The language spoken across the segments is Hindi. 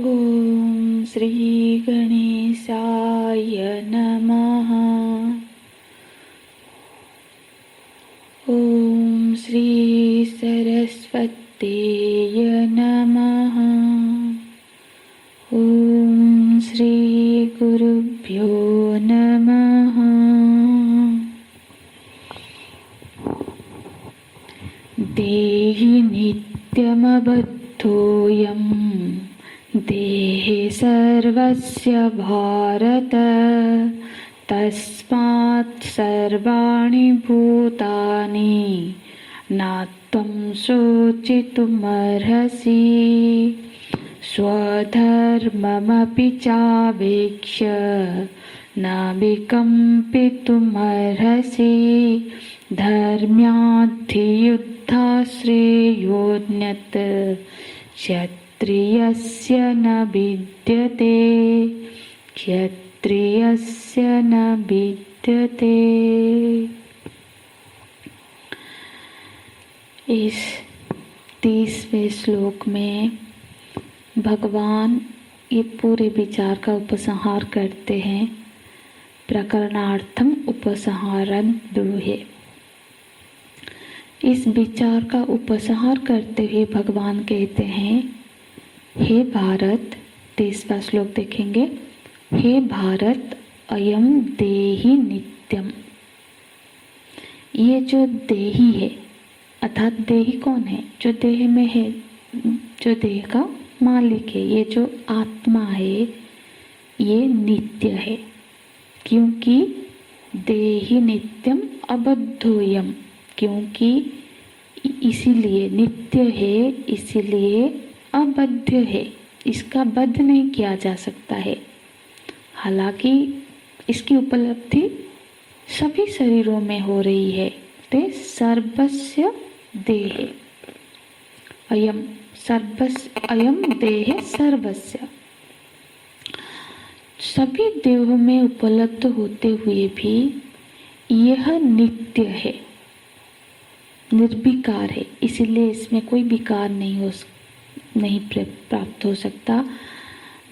ओम श्री गणेशाय नमः। ओम श्री सरस्वतीय नमः। ओम श्री गुरुभ्यो नमः। देहि नित्यमबद्धोऽयं देहे सर्वस्य भारत। तस्मात् सर्वाणि भूतानि न त्वं शोचितुमर्हसि। स्वधर्ममपि चावेक्ष्य न विकम्पितुमर्हसि। धर्म्याधियुद्धाश्रेयोऽन्यत् क्षत्रियस्य न विद्यते। क्षत्रियस्य न विद्यते। इस 30वें श्लोक में भगवान ये पूरे विचार का उपसंहार करते हैं। प्रकरणार्थम उपसंहारं ब्रूहि। इस विचार का उपसंहार करते हुए भगवान कहते हैं, हे भारत, 30वां श्लोक देखेंगे। हे भारत, अयम देहि नित्यम। ये जो देही है, अर्थात देही कौन है? जो देह में है, जो देह का मालिक है। ये जो आत्मा है ये नित्य है, क्योंकि देहि नित्यम अबद्धोयम। क्योंकि इसीलिए नित्य है, इसीलिए अबद्ध है। इसका बद्ध नहीं किया जा सकता है। हालांकि इसकी उपलब्धि सभी शरीरों में हो रही है। ते सर्वस्य देह अयम अयम देह सर्वस्य। सभी देहों में उपलब्ध होते हुए भी यह नित्य है, निर्विकार है। इसलिए इसमें कोई विकार नहीं प्राप्त हो सकता,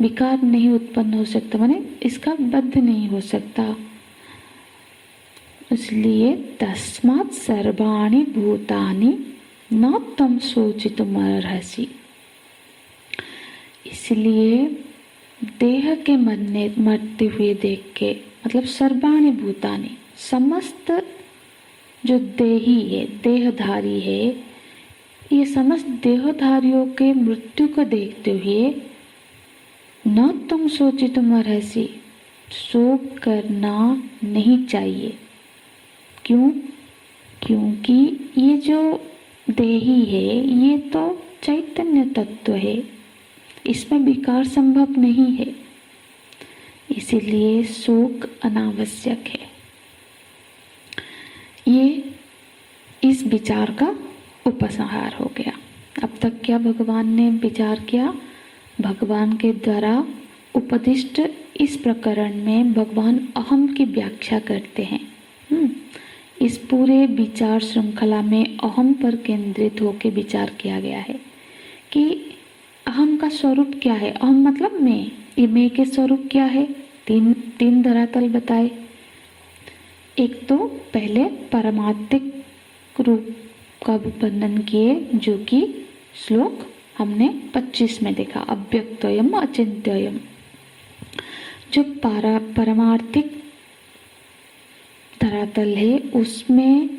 विकार नहीं उत्पन्न हो सकता, माने इसका बद्ध नहीं हो सकता। इसलिए तस्मात् सर्वाणि भूतानि न त्वं शोचितुमर्हसि। इसलिए देह के मरते हुए देख के, मतलब सर्वाणि भूतानि, समस्त जो देही है, देहधारी है, ये समस्त देहधारियों के मृत्यु को देखते हुए न तुम शोचितुमर्हसि, शोक करना नहीं चाहिए। क्यों? क्योंकि ये जो देही है ये तो चैतन्य तत्व है, इसमें विकार संभव नहीं है। इसीलिए शोक अनावश्यक है। ये इस विचार का उपसंहार हो गया। अब तक क्या भगवान ने विचार किया? भगवान के द्वारा उपदिष्ट इस प्रकरण में भगवान अहम की व्याख्या करते हैं। इस पूरे विचार श्रृंखला में अहम पर केंद्रित होकर विचार किया गया है कि अहम का स्वरूप क्या है। अहम मतलब मैं। ये मैं के स्वरूप क्या है? तीन धरातल बताए। एक तो पहले परमात्मिक रूप का वर्णन किए, जो कि श्लोक हमने 25 में देखा, अव्यक्तोयम अचिंत्ययम। जो परमार्थिक धरातल है उसमें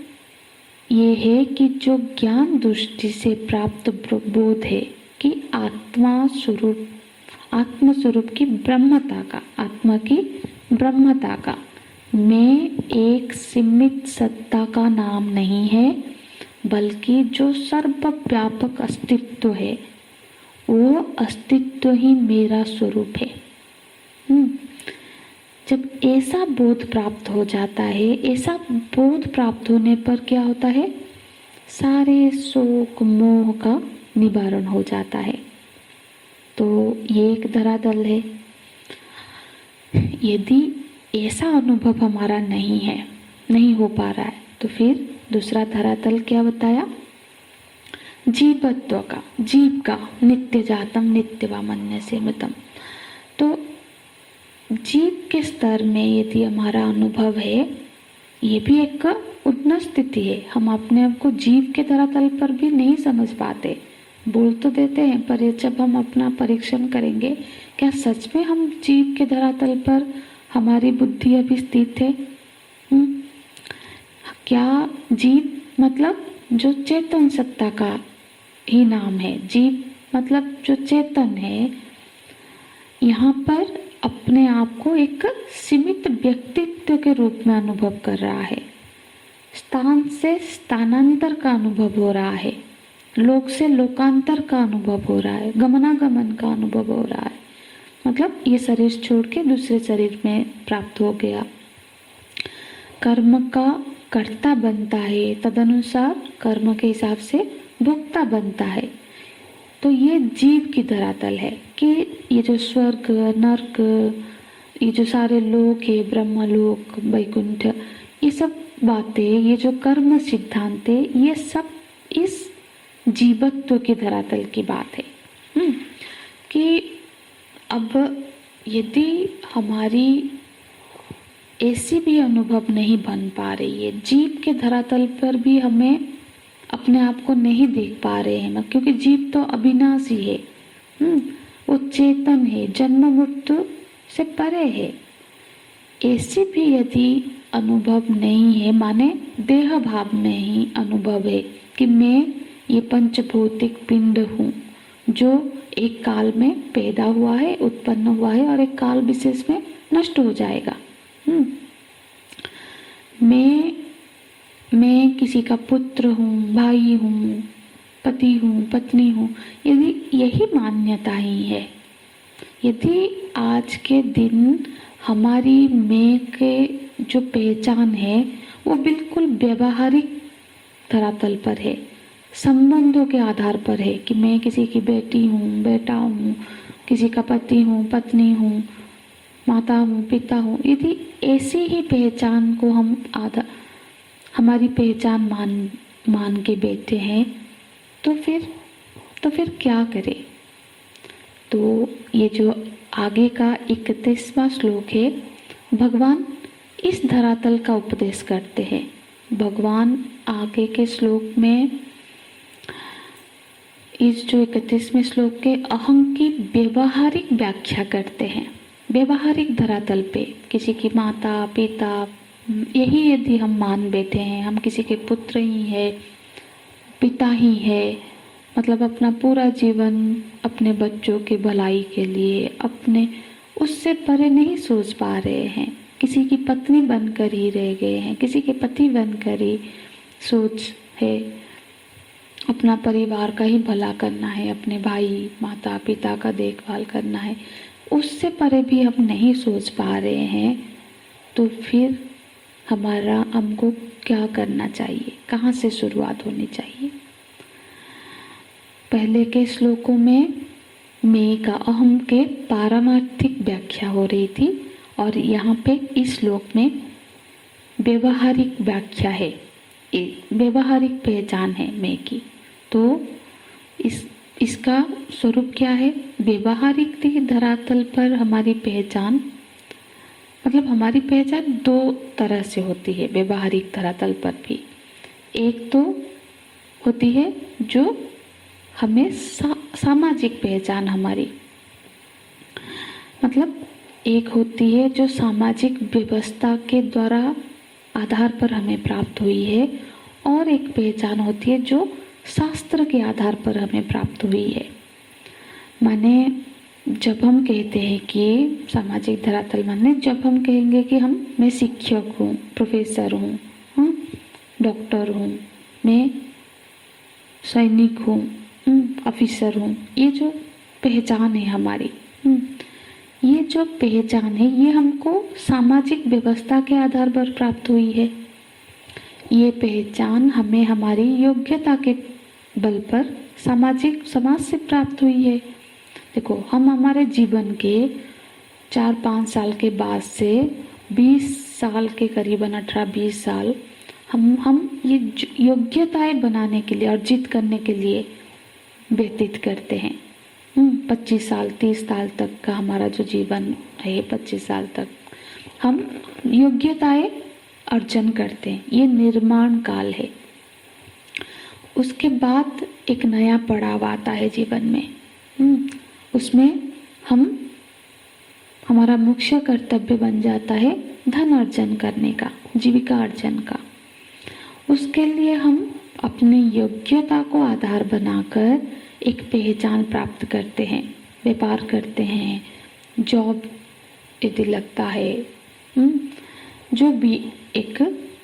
ये है कि जो ज्ञान दृष्टि से प्राप्त बोध है कि आत्म स्वरूप की ब्रह्मता का, आत्मा की ब्रह्मता का, मैं एक सीमित सत्ता का नाम नहीं है, बल्कि जो सर्वव्यापक अस्तित्व है वो अस्तित्व ही मेरा स्वरूप है। जब ऐसा बोध प्राप्त हो जाता है, ऐसा बोध प्राप्त होने पर क्या होता है? सारे शोक मोह का निवारण हो जाता है। तो ये एक धरातल है। यदि ऐसा अनुभव हमारा नहीं हो पा रहा है, तो फिर दूसरा धरातल क्या बताया? जीवत्व का, जीव का, नित्य जातम नित्यवा मन्य से मतम। तो जीव के स्तर में यदि हमारा अनुभव है, ये भी एक उन्नत स्थिति है। हम अपने आप को जीव के धरातल पर भी नहीं समझ पाते, बोल तो देते हैं, पर ये जब हम अपना परीक्षण करेंगे, क्या सच में हम जीव के धरातल पर हमारी बुद्धि अभी स्थित है? क्या जीव मतलब जो चेतन सत्ता का ही नाम है। जीव मतलब जो चेतन है, यहाँ पर अपने आप को एक सीमित व्यक्तित्व के रूप में अनुभव कर रहा है। स्थान से स्थानांतर का अनुभव हो रहा है, लोक से लोकांतर का अनुभव हो रहा है, गमनागमन का अनुभव हो रहा है। मतलब ये शरीर छोड़ के दूसरे शरीर में प्राप्त हो गया। कर्म का कर्ता बनता है, तदनुसार कर्म के हिसाब से भोक्ता बनता है। तो ये जीव की धरातल है कि ये जो स्वर्ग, नर्क, ये जो सारे लोक है, ब्रह्मलोक, वैकुंठ, ये सब बातें, ये जो कर्म सिद्धांत है, ये सब इस जीवत्व की धरातल की बात है। कि अब यदि हमारी ऐसी भी अनुभव नहीं बन पा रही है, जीव के धरातल पर भी हमें अपने आप को नहीं देख पा रहे हैं, क्योंकि जीव तो अविनाशी है, वो चेतन है, जन्म मृत्यु से परे है। ऐसी भी यदि अनुभव नहीं है, माने देह भाव में ही अनुभव है कि मैं ये पंचभौतिक पिंड हूँ जो एक काल में पैदा हुआ है, उत्पन्न हुआ है और एक काल विशेष में नष्ट हो जाएगा। मैं किसी का पुत्र हूँ, भाई हूँ, पति हूँ, पत्नी हूँ, यदि यही मान्यता ही है, यदि आज के दिन हमारी मैं के जो पहचान है वो बिल्कुल व्यवहारिक धरातल पर है, संबंधों के आधार पर है कि मैं किसी की बेटी हूँ, बेटा हूँ, किसी का पति हूँ, पत्नी हूँ, माता हूँ, पिता हूँ, यदि ऐसी ही पहचान को हम हमारी पहचान मान के बैठे हैं, तो फिर क्या करें? तो ये जो आगे का 31वां श्लोक है, भगवान इस धरातल का उपदेश करते हैं। भगवान आगे के श्लोक में, इस जो 31वें श्लोक के अहं की व्यवहारिक व्याख्या करते हैं। व्यवहारिक धरातल पे किसी की माता, पिता, यही यदि हम मान बैठे हैं, हम किसी के पुत्र ही है, पिता ही है, मतलब अपना पूरा जीवन अपने बच्चों के भलाई के लिए, अपने उससे परे नहीं सोच पा रहे हैं, किसी की पत्नी बनकर ही रह गए हैं, किसी के पति बनकर ही सोच है, अपना परिवार का ही भला करना है, अपने भाई माता पिता का देखभाल करना है, उससे परे भी हम नहीं सोच पा रहे हैं। तो फिर हमको क्या करना चाहिए, कहाँ से शुरुआत होनी चाहिए? पहले के श्लोकों में मैं का अहम के पारमार्थिक व्याख्या हो रही थी और यहाँ पे इस श्लोक में व्यवहारिक व्याख्या है, व्यवहारिक पहचान है मैं की। तो इसका स्वरूप क्या है? व्यवहारिक धरातल पर हमारी पहचान, मतलब हमारी पहचान दो तरह से होती है व्यवहारिक धरातल पर भी। एक तो होती है जो हमें सामाजिक पहचान हमारी, मतलब एक होती है जो सामाजिक व्यवस्था के द्वारा आधार पर हमें प्राप्त हुई है, और एक पहचान होती है जो शास्त्र के आधार पर हमें प्राप्त हुई है। माने जब हम कहते हैं कि सामाजिक धरातल, माने जब हम कहेंगे कि मैं शिक्षक हूँ, प्रोफेसर हूँ, डॉक्टर हूँ, मैं सैनिक हूँ, ऑफिसर हूँ, ये जो पहचान है हमारी, ये जो पहचान है ये हमको सामाजिक व्यवस्था के आधार पर प्राप्त हुई है। ये पहचान हमें हमारी योग्यता के बल पर समाज से प्राप्त हुई है। देखो, हम हमारे जीवन के 4-5 साल के बाद से 20 साल के करीबन 18-20 साल हम ये योग्यताएं बनाने के लिए, अर्जित करने के लिए व्यतीत करते हैं। 25 साल 30 साल तक का हमारा जो जीवन है, 25 साल तक हम योग्यताएं अर्जन करते हैं। ये निर्माण काल है। उसके बाद एक नया पड़ाव आता है जीवन में। उसमें हमारा मुख्य कर्तव्य बन जाता है धन अर्जन करने का, जीविका अर्जन का। उसके लिए हम अपनी योग्यता को आधार बनाकर एक पहचान प्राप्त करते हैं, व्यापार करते हैं, जॉब यदि लगता है, जो भी एक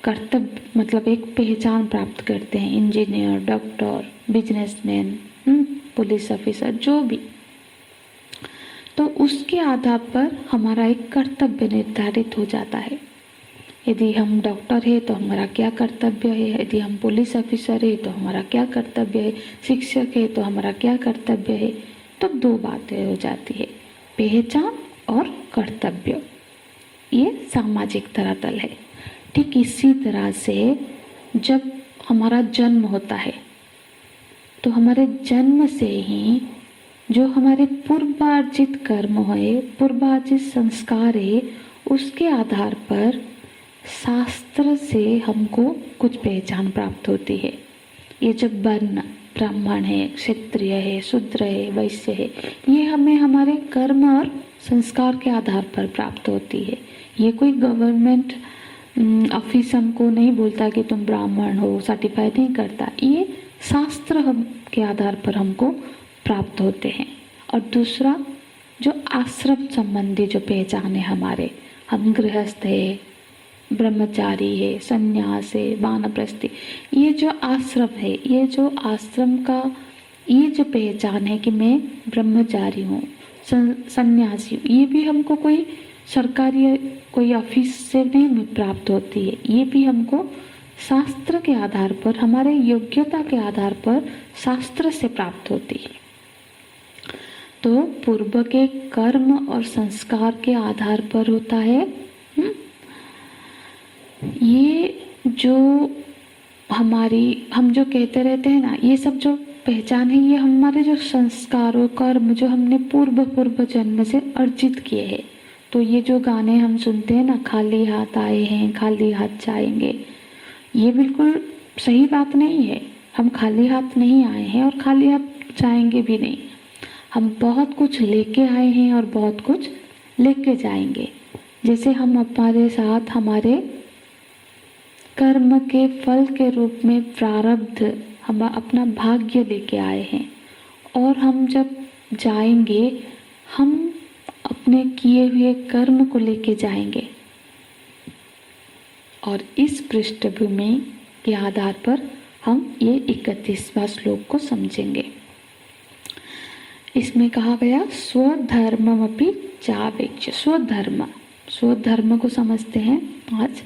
कर्तव्य मतलब एक पहचान प्राप्त करते हैं, engineer, doctor, businessman, police officer, जो भी, तो उसके आधार पर हमारा एक कर्तव्य निर्धारित हो जाता है। यदि हम डॉक्टर है तो हमारा क्या कर्तव्य है, यदि हम पुलिस ऑफिसर है तो हमारा क्या कर्तव्य है, शिक्षक है तो हमारा क्या कर्तव्य है। तो दो बातें हो जाती है, पहचान और कर्तव्य। ये सामाजिक धरातल है। ठीक इसी तरह से जब हमारा जन्म होता है तो हमारे जन्म से ही जो हमारे पूर्वार्जित कर्म है, पूर्वार्जित संस्कार है, उसके आधार पर शास्त्र से हमको कुछ पहचान प्राप्त होती है। ये जो वर्ण, ब्राह्मण है, क्षत्रिय है, शूद्र है, वैश्य है, ये हमें हमारे कर्म और संस्कार के आधार पर प्राप्त होती है। ये कोई गवर्नमेंट ऑफिस हमको नहीं बोलता कि तुम ब्राह्मण हो, सर्टिफाई नहीं करता। ये शास्त्र हम के आधार पर हमको प्राप्त होते हैं। और दूसरा जो आश्रम संबंधी जो पहचान है हमारे, हम गृहस्थ है, ब्रह्मचारी है, संन्यास है, वानप्रस्थी, ये जो आश्रम है, ये जो आश्रम का ये जो पहचान है कि मैं ब्रह्मचारी हूँ, संन्यासी हूँ, ये भी हमको कोई सरकारी कोई ऑफिस से नहीं प्राप्त होती है। ये भी हमको शास्त्र के आधार पर, हमारे योग्यता के आधार पर शास्त्र से प्राप्त होती है। तो पूर्व के कर्म और संस्कार के आधार पर होता है। ये जो हम जो कहते रहते हैं ना, ये सब जो पहचान है, ये हमारे जो संस्कार और कर्म जो हमने पूर्व जन्म से अर्जित किए हैं। तो ये जो गाने हम सुनते हैं ना, खाली हाथ आए हैं, खाली हाथ जाएंगे, ये बिल्कुल सही बात नहीं है। हम खाली हाथ नहीं आए हैं और खाली हाथ जाएंगे भी नहीं। हम बहुत कुछ लेके आए हैं और बहुत कुछ लेके जाएंगे। जैसे हम हमारे साथ हमारे कर्म के फल के रूप में प्रारब्ध, हम अपना भाग्य लेके आए हैं, और हम जब जाएंगे हम अपने किए हुए कर्म को लेके जाएंगे। और इस पृष्ठभूमि के आधार पर हम ये 31वां श्लोक को समझेंगे। इसमें कहा गया स्वधर्ममपि चावेक्ष्य। स्वधर्म को समझते हैं आज।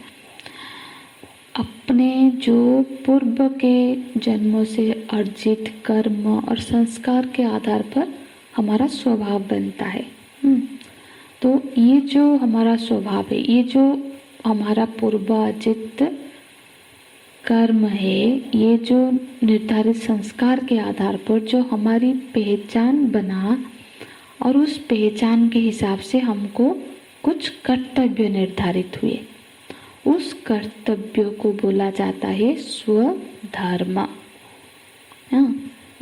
अपने जो पूर्व के जन्मों से अर्जित कर्म और संस्कार के आधार पर हमारा स्वभाव बनता है। तो ये जो हमारा स्वभाव है, ये जो हमारा पूर्वार्जित कर्म है, ये जो निर्धारित संस्कार के आधार पर जो हमारी पहचान बना, और उस पहचान के हिसाब से हमको कुछ कर्तव्य निर्धारित हुए। उस कर्तव्य को बोला जाता है स्वधर्म।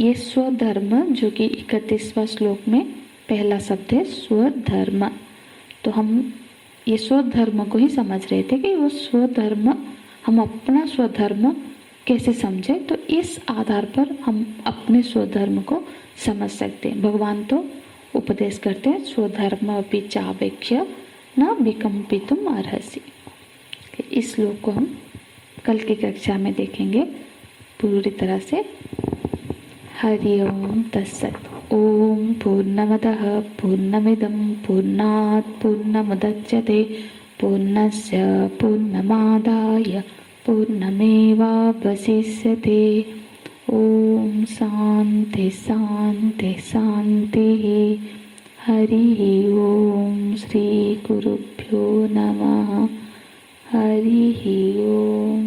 ये स्वधर्म जो कि 31वां श्लोक में पहला शब्द है स्वधर्म। तो हम ये स्वधर्म को ही समझ रहे थे कि वो स्वधर्म, हम अपना स्वधर्म कैसे समझे, तो इस आधार पर हम अपने स्वधर्म को समझ सकते हैं। भगवान तो उपदेश करते हैं स्वधर्म अपि चावेक्ष्य न विकम्पितुम अर्हसि। इस श्लोक को हम कल की कक्षा में देखेंगे पूरी तरह से। हरि ओम तत्सत्। ओम पूर्णमदः पूर्णमिदं पूर्णात् पूर्णमुदच्यते पूर्णस्य पूर्णमादाय पूर्णमेवावशिष्यते। ओम शांति शांति शांतिः। हरि ओम श्री गुरुभ्यो नमः। हरि ओम।